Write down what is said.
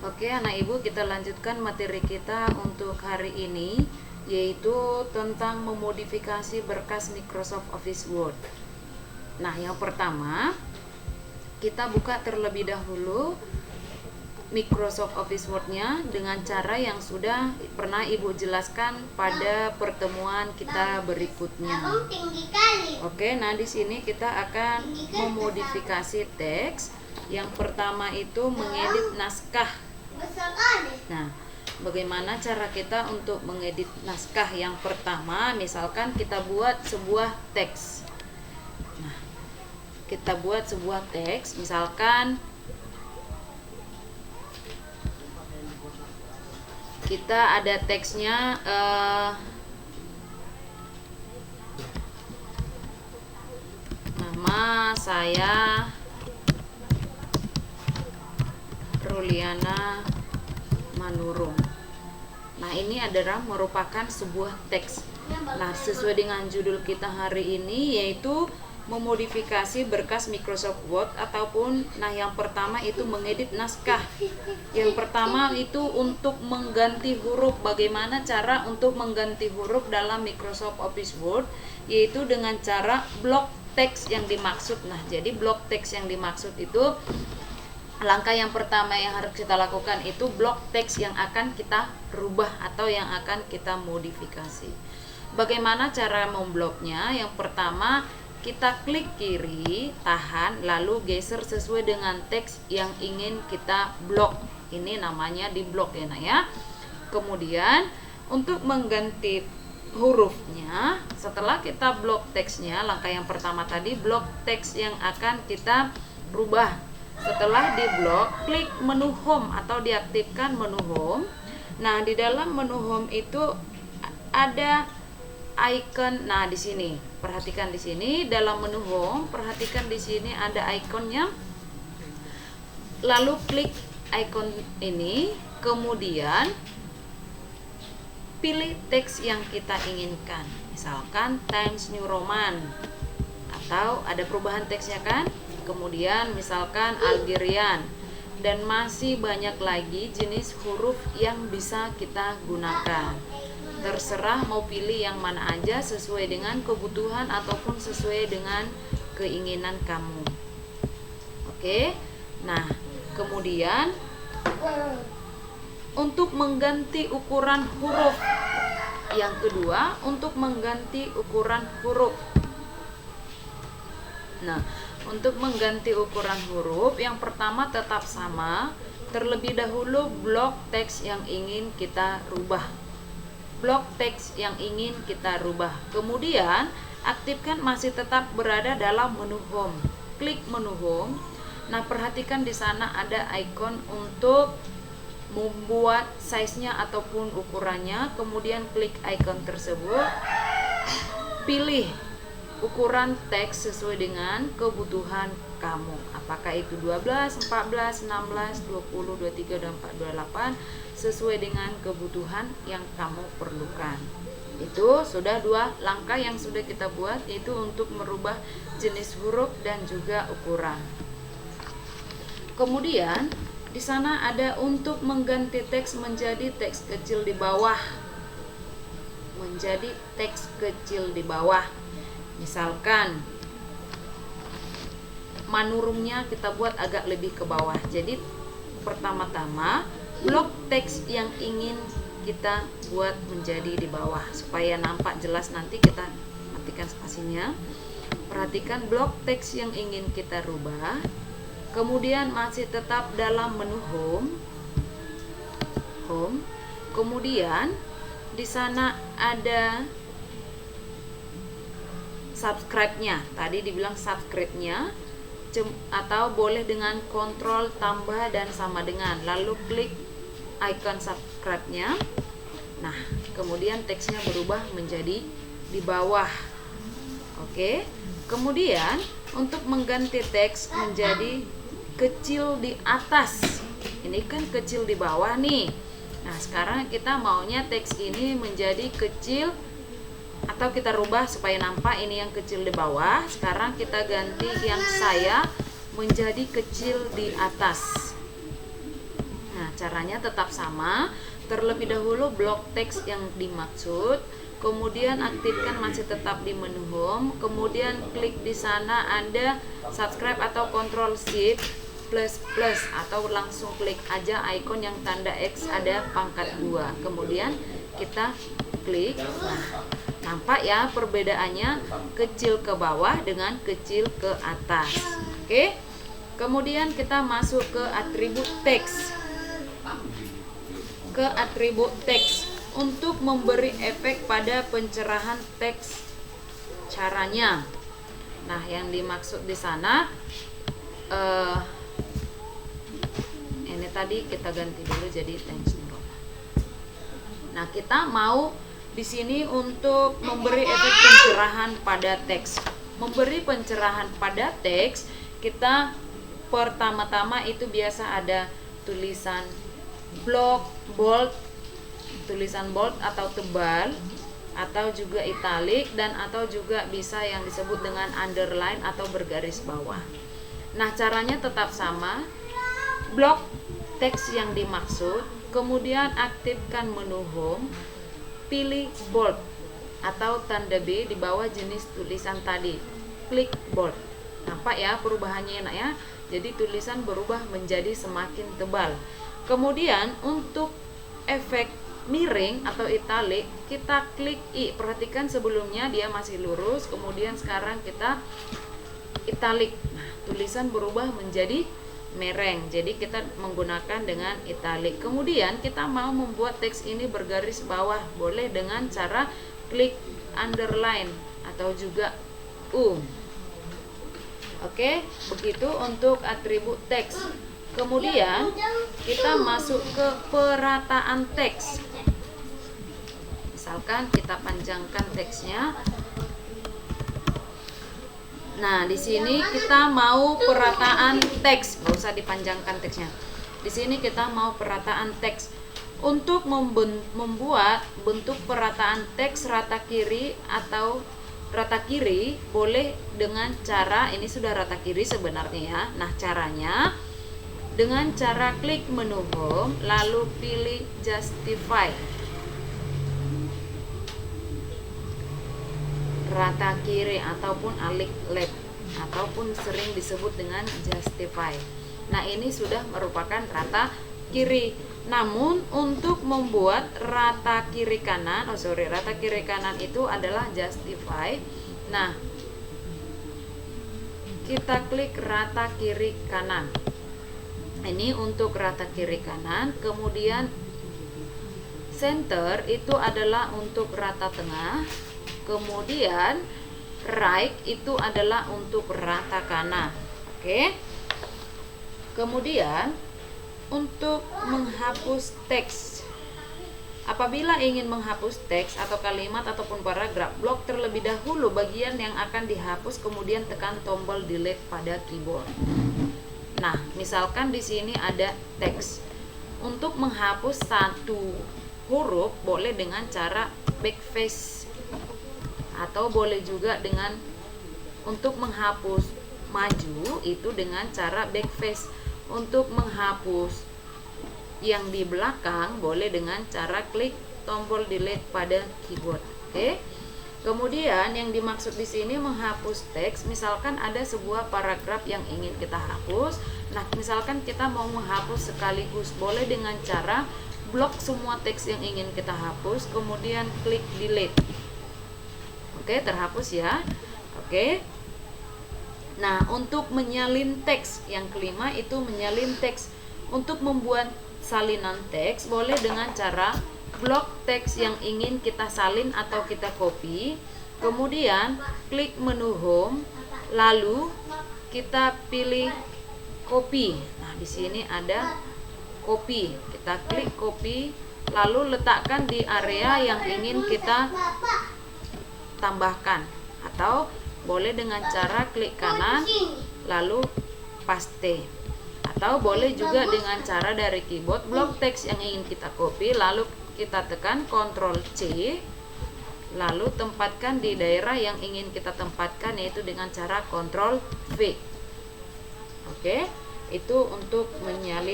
Oke, anak ibu, kita lanjutkan materi kita untuk hari ini, yaitu tentang memodifikasi berkas Microsoft Office Word. Nah, yang pertama, kita buka terlebih dahulu Microsoft Office Word-nya dengan cara yang sudah pernah ibu jelaskan pada pertemuan kita berikutnya. Oke, nah di sini kita akan memodifikasi teks. Yang pertama itu mengedit naskah. Nah, bagaimana cara kita untuk mengedit naskah? Yang pertama, misalkan kita buat sebuah teks. Nah, kita buat sebuah teks, misalkan kita ada teksnya nama saya Ruliana Manurung. Nah, ini adalah merupakan sebuah teks. Nah, sesuai dengan judul kita hari ini, yaitu memodifikasi berkas Microsoft Word ataupun yang pertama itu mengedit naskah. Yang pertama itu untuk mengganti huruf. Bagaimana cara untuk mengganti huruf dalam Microsoft Office Word, yaitu dengan cara blok teks yang dimaksud. Nah, jadi blok teks yang dimaksud itu, langkah yang pertama yang harus kita lakukan itu blok teks yang akan kita rubah atau yang akan kita modifikasi. Bagaimana cara membloknya? Yang pertama, kita klik kiri, tahan, lalu geser sesuai dengan teks yang ingin kita blok. Ini namanya di blok ya, ya. Kemudian untuk mengganti hurufnya, setelah kita blok teksnya, langkah yang pertama tadi blok teks yang akan kita rubah. Setelah diblok, klik menu home atau diaktifkan menu home. Nah, di dalam menu home itu ada icon. Nah, di sini perhatikan, di sini dalam menu home, perhatikan di sini ada ikonnya. Lalu klik icon ini, kemudian pilih teks yang kita inginkan. Misalkan Times New Roman, atau ada perubahan teksnya kan? Kemudian misalkan Algerian, dan masih banyak lagi jenis huruf yang bisa kita gunakan. Terserah mau pilih yang mana aja sesuai dengan kebutuhan ataupun sesuai dengan keinginan kamu. Oke. Nah, kemudian untuk mengganti ukuran huruf. Yang kedua, untuk mengganti ukuran huruf. Nah, untuk mengganti ukuran huruf, yang pertama tetap sama. Terlebih dahulu blok teks yang ingin kita rubah. Blok teks yang ingin kita rubah. Kemudian, aktifkan masih tetap berada dalam menu home. Klik menu home. Nah, perhatikan di sana ada icon untuk membuat size-nya ataupun ukurannya. Kemudian klik icon tersebut. Pilih ukuran teks sesuai dengan kebutuhan kamu. Apakah itu 12, 14, 16, 20, 23, 24, 28 sesuai dengan kebutuhan yang kamu perlukan. Itu sudah dua langkah yang sudah kita buat, yaitu untuk merubah jenis huruf dan juga ukuran. Kemudian di sana ada untuk mengganti teks menjadi teks kecil di bawah. Menjadi teks kecil di bawah. Misalkan manurungnya kita buat agak lebih ke bawah. Jadi pertama-tama blok teks yang ingin kita buat menjadi di bawah supaya nampak jelas. Nanti kita matikan spasinya. Perhatikan blok teks yang ingin kita rubah. Kemudian masih tetap dalam menu home. Kemudian di sana ada subscribe-nya. Tadi dibilang subscribe-nya, atau boleh dengan kontrol tambah dan sama dengan, lalu klik icon subscribe-nya. Nah, kemudian teksnya berubah menjadi di bawah. Oke. Kemudian untuk mengganti teks menjadi kecil di atas. Ini kan kecil di bawah nih. Nah, sekarang kita maunya teks ini menjadi kecil, atau kita rubah supaya nampak ini yang kecil di bawah. Sekarang kita ganti yang saya menjadi kecil di atas. Nah, caranya tetap sama. Terlebih dahulu blok teks yang dimaksud, kemudian aktifkan masih tetap di menu home, kemudian klik di sana ada subscribe atau control shift plus atau langsung klik aja ikon yang tanda X ada pangkat 2, kemudian kita klik. Nah, nampak ya perbedaannya, kecil ke bawah dengan kecil ke atas. Oke, kemudian kita masuk ke atribut teks. Untuk memberi efek pada pencerahan teks, caranya. Nah, yang dimaksud di sana ini tadi kita ganti dulu jadi teks. Nah, kita mau di sini untuk memberi efek pencerahan pada teks. Memberi pencerahan pada teks, kita pertama-tama itu biasa ada tulisan block, bold, tulisan bold atau tebal, atau juga italic, dan atau juga bisa yang disebut dengan underline atau bergaris bawah. Nah, caranya tetap sama. Blok teks yang dimaksud, kemudian aktifkan menu home, pilih bold atau tanda B di bawah jenis tulisan tadi, klik bold. Nampak ya perubahannya enak ya, jadi tulisan berubah menjadi semakin tebal. Kemudian untuk efek miring atau italic, kita klik I. Perhatikan sebelumnya dia masih lurus, kemudian sekarang kita italic. Nah, tulisan berubah menjadi mereng, jadi kita menggunakan dengan italic. Kemudian kita mau membuat teks ini bergaris bawah, boleh dengan cara klik underline atau juga U. Oke, begitu untuk atribut teks. Kemudian kita masuk ke perataan teks. Misalkan kita panjangkan teksnya. Nah, di sini kita mau perataan teks, nggak usah dipanjangkan teksnya. Di sini kita mau perataan teks. Untuk membuat bentuk perataan teks rata kiri atau rata kiri, boleh dengan cara, ini sudah rata kiri sebenarnya ya. Nah, caranya dengan cara klik menu home, lalu pilih justify. Rata kiri ataupun alik left, ataupun sering disebut dengan justify. Nah, ini sudah merupakan rata kiri. Namun untuk membuat rata kiri kanan, rata kiri kanan itu adalah justify. Nah, kita klik rata kiri kanan. Ini untuk rata kiri kanan. Kemudian center itu adalah untuk rata tengah. Kemudian right itu adalah untuk rata kanan. Oke. Kemudian untuk menghapus teks, apabila ingin menghapus teks atau kalimat ataupun paragraf, blok terlebih dahulu bagian yang akan dihapus, kemudian tekan tombol delete pada keyboard. Nah, misalkan di sini ada teks. Untuk menghapus satu huruf boleh dengan cara backspace, atau boleh juga dengan untuk menghapus maju itu dengan cara backspace. Untuk menghapus yang di belakang boleh dengan cara klik tombol delete pada keyboard. Oke. Kemudian yang dimaksud di sini menghapus teks, misalkan ada sebuah paragraf yang ingin kita hapus. Nah, misalkan kita mau menghapus sekaligus, boleh dengan cara blok semua teks yang ingin kita hapus, kemudian klik delete. Oke, terhapus ya. Oke. Nah, untuk menyalin teks, yang kelima itu menyalin teks. Untuk membuat salinan teks, boleh dengan cara blok teks yang ingin kita salin atau kita copy, kemudian klik menu home, lalu kita pilih copy. Nah, di sini ada copy. Kita klik copy, lalu letakkan di area yang ingin kita tambahkan, atau boleh dengan cara klik kanan lalu paste, atau boleh juga dengan cara dari keyboard blok teks yang ingin kita copy, lalu kita tekan Ctrl C, lalu tempatkan di daerah yang ingin kita tempatkan, yaitu dengan cara Ctrl V. Oke, itu untuk menyalin